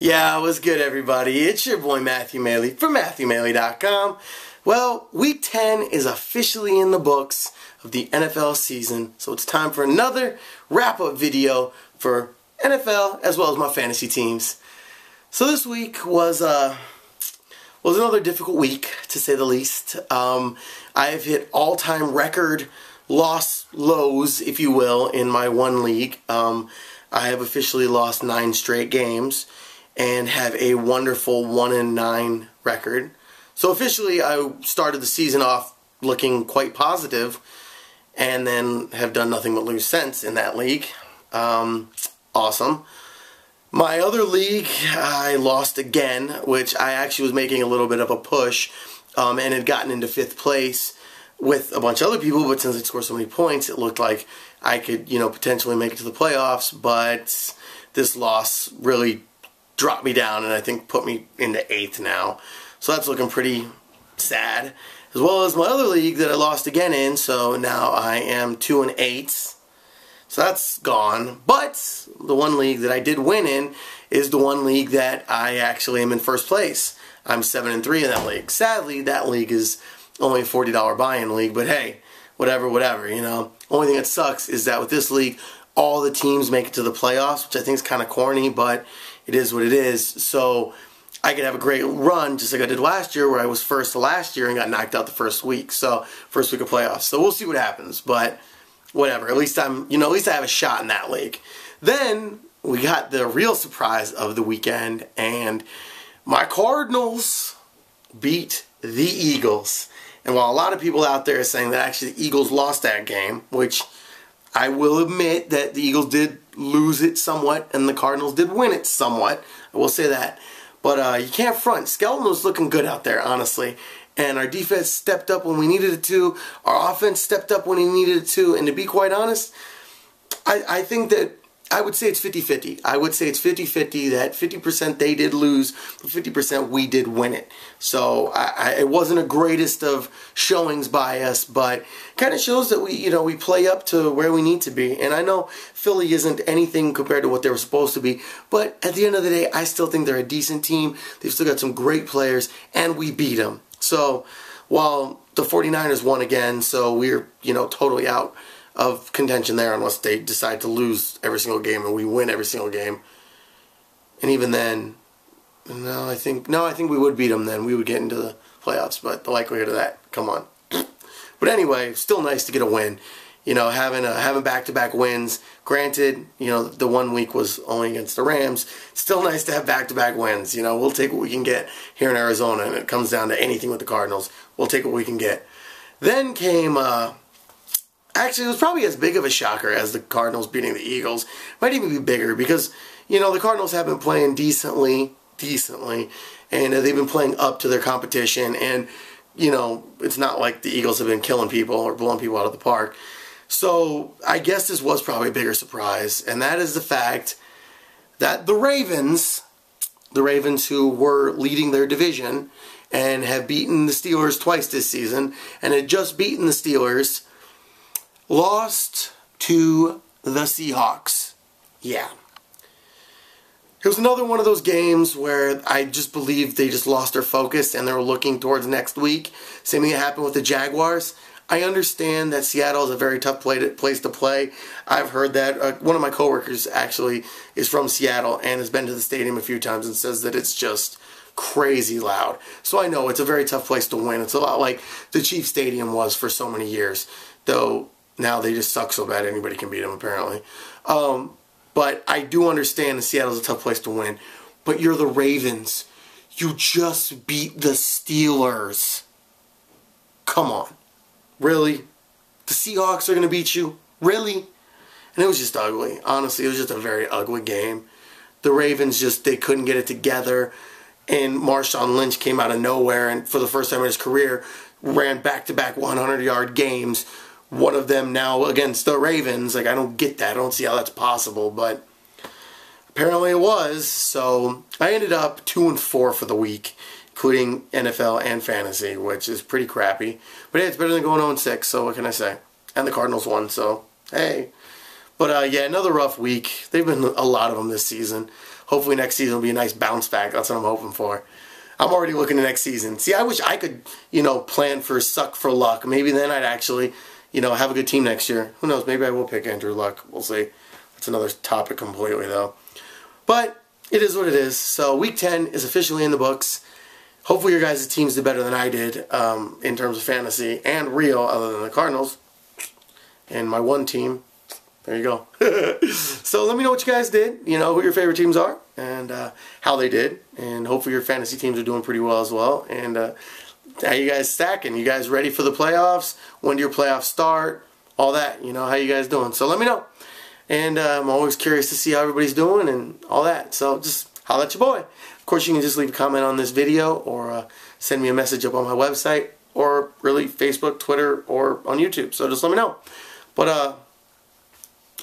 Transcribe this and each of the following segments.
Yeah, what's good, everybody? It's your boy Matthew Maley from MatthewMaley.com. Well, Week 10 is officially in the books of the NFL season, so it's time for another wrap-up video for NFL as well as my fantasy teams. So this week was another difficult week, to say the least. I have hit all-time record lows, if you will, in my one league. I have officially lost 9 straight games and have a wonderful 1-9 record. So officially I started the season off looking quite positive and then have done nothing but lose since in that league. Awesome. My other league, I lost again, which I actually was making a little bit of a push and had gotten into 5th place with a bunch of other people, but since I scored so many points, it looked like I could, potentially make it to the playoffs, but this loss really dropped me down and I think put me into 8th now. So that's looking pretty sad. As well as my other league that I lost again in, so now I am 2-8. So that's gone. But the one league that I did win in is the one league that I actually am in first place. I'm 7-3 in that league. Sadly, that league is only a $40 buy-in league, but hey, whatever, Only thing that sucks is that with this league, all the teams make it to the playoffs, which I think is kind of corny, but it is what it is. So I could have a great run just like I did last year, where I was first last year and got knocked out the first week. So first week of playoffs. So we'll see what happens, but whatever. At least at least I have a shot in that league. Then we got the real surprise of the weekend, and my Cardinals beat the Eagles. And while a lot of people out there are saying that actually the Eagles lost that game, which I will admit that the Eagles did lose it somewhat and the Cardinals did win it somewhat. I will say that. But you can't front. Skeleton was looking good out there, honestly. And our defense stepped up when we needed it to. Our offense stepped up when we needed it to. And to be quite honest, I think that I would say it's 50-50. I would say it's 50-50 that 50% they did lose, but 50% we did win it. So it wasn't a greatest of showings by us, but kind of shows that we play up to where we need to be. And I know Philly isn't anything compared to what they were supposed to be, but at the end of the day, I still think they're a decent team. They've still got some great players, and we beat them. So while the 49ers won again, so we're totally out of contention there unless they decide to lose every single game and we win every single game. And even then, no, I think we would beat them then. We would get into the playoffs, but the likelihood of that, come on. But anyway, still nice to get a win. Having back-to-back wins. Granted, the one week was only against the Rams. Still nice to have back-to-back wins. We'll take what we can get here in Arizona, and it comes down to anything with the Cardinals. We'll take what we can get. Then came actually, it was probably as big of a shocker as the Cardinals beating the Eagles. Might even be bigger because, the Cardinals have been playing decently, and they've been playing up to their competition. And, it's not like the Eagles have been killing people or blowing people out of the park. So I guess this was probably a bigger surprise, and that is the fact that the Ravens who were leading their division and have beaten the Steelers twice this season and had just beaten the Steelers, lost to the Seahawks. Yeah. It was another one of those games where I just believe they just lost their focus and they were looking towards next week. Same thing happened with the Jaguars. I understand that Seattle is a very tough place to play. I've heard that. One of my coworkers actually is from Seattle and has been to the stadium a few times and says that it's just crazy loud. So I know it's a very tough place to win. It's a lot like the Chiefs Stadium was for so many years, though now they just suck so bad anybody can beat them, apparently. But I do understand that Seattle's a tough place to win. But you're the Ravens. You just beat the Steelers. Come on. Really? The Seahawks are going to beat you? Really? And it was just ugly. Honestly, it was just a very ugly game. The Ravens they couldn't get it together. And Marshawn Lynch came out of nowhere and for the first time in his career ran back-to-back 100-yard games. One of them now against the Ravens. I don't get that. I don't see how that's possible, but apparently it was. So I ended up 2-4 for the week, including NFL and fantasy, which is pretty crappy. But hey, it's better than going 0-6, so what can I say? And the Cardinals won, so hey. But yeah, another rough week. They've been a lot of them this season. hopefully next season will be a nice bounce back. That's what I'm hoping for. I'm already looking to next season. See, I wish I could, plan for suck for luck. Maybe then I'd actually, have a good team next year. Who knows? Maybe I will pick Andrew Luck. We'll see. That's another topic completely, though. But it is what it is. So Week 10 is officially in the books. Hopefully your guys' teams did better than I did in terms of fantasy and real, other than the Cardinals. And my one team. There you go. So let me know what you guys did, who your favorite teams are, and how they did. And hopefully your fantasy teams are doing pretty well as well. And how you guys stacking? You guys ready for the playoffs? When do your playoffs start? All that, how you guys doing? So let me know. And I'm always curious to see how everybody's doing and all that. So just holla at your boy. Of course, you can just leave a comment on this video or send me a message up on my website or really Facebook, Twitter, or on YouTube. So just let me know. But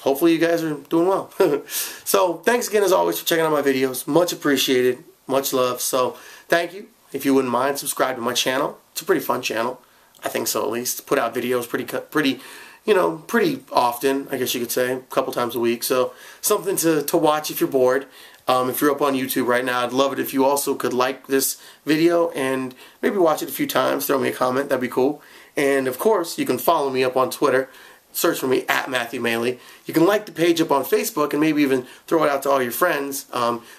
hopefully you guys are doing well. So thanks again as always for checking out my videos. Much appreciated. Much love. So thank you. If you wouldn't mind, subscribe to my channel. It's a pretty fun channel. I think so, at least. Put out videos pretty often, I guess you could say, a couple times a week. So something to watch if you're bored. If you're up on YouTube right now, I'd love it if you also could like this video and maybe watch it a few times. Throw me a comment. That'd be cool. And of course, you can follow me up on Twitter. Search for me at Matthew Maley. You can like the page up on Facebook and maybe even throw it out to all your friends.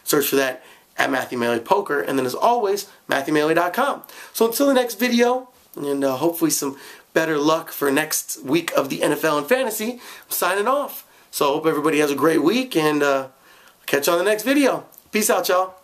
Search for that at Matthew Maley Poker. And then as always, MatthewMaley.com. So until the next video, and hopefully some better luck for next week of the NFL and fantasy, I'm signing off. So I hope everybody has a great week, and catch you on the next video. Peace out, y'all.